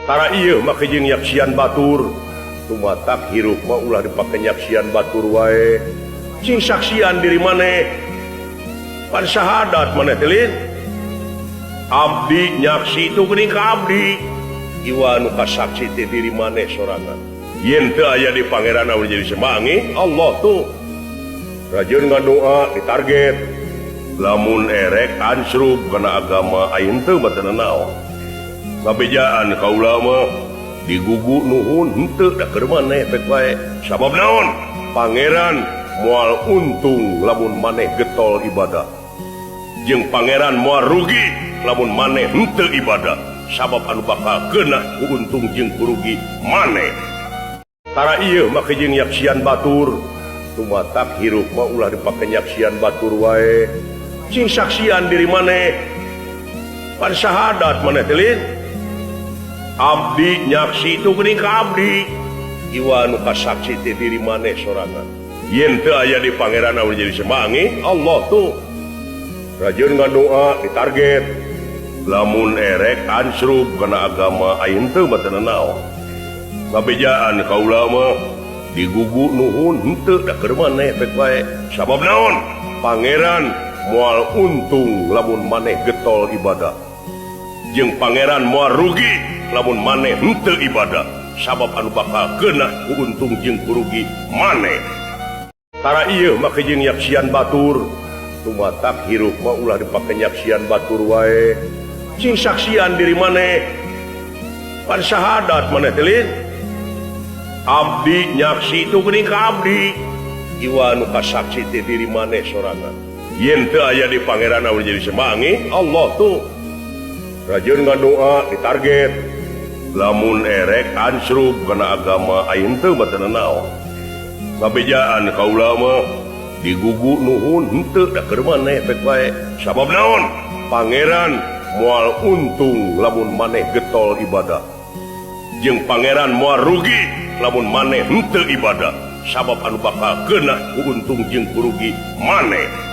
Tara iya make jeung nyaksian batur tumatak hirup mah ulah dipake nyaksian batur wae cing saksian diri maneh pan syahadat maneh teh lin abdi nyaksi itu geuning ka abdi jiwa nu kasaksi teh diri maneh sorangan yen teu aya di pangeran anu jadi semangi Allah tuh rajin ngadoa ditarget lamun erek ansrub kana agama ayeun teu batana naon kabejaan kaula mah digugu nuhun henteu da keur maneh pek wae sabab naon pangeran moal untung lamun maneh getol ibadah jeung pangeran moal rugi lamun maneh henteu ibadah sabab anu bakal keuna ku untung jeung ku rugi maneh tara ieu make jeung nyaksian batur tumatak hirup mah ulah dipake nyaksian batur wae cing saksian diri maneh pan syahadat maneh teh lin abdi nyaksi itu geuning ka abdi jiwa nu kasaksi teh diri maneh sorangan yen teu aya di pangeran anu jadi semangi Allah tuh rajin ngadoa ditarget lamun erek ansrub kana agama ayeun teu batana naon kabejaan kaula mah digugu nuhun henteu da keur maneh pek wae sabab naon pangeran moal untung lamun maneh getol ibadah jeung pangeran moal rugi lamun maneh henteu ibadah sabab anu bakal keuna ku untung jeung ku rugi maneh tara ieu make jeung nyaksian batur tumatak hirup mah ulah dipake nyaksian batur wae cing saksian diri maneh pan syahadat maneh teh lin abdi nyaksi itu geuning ka abdi jiwa nu kasaksi teh diri maneh sorangan yen teu aya di pangeran anu jadi semangi Allah tuh rajin ngadoa ditarget lamun erek ansrub kana agama ayeun teu batana naon kabejaan kaula mah digugu nuhun henteu da keur maneh pek wae sabab naon pangeran moal untung lamun maneh getol ibadah jeung pangeran moal rugi lamun maneh henteu ibadah sabab anu bakal keuna ku untung jeung ku rugi maneh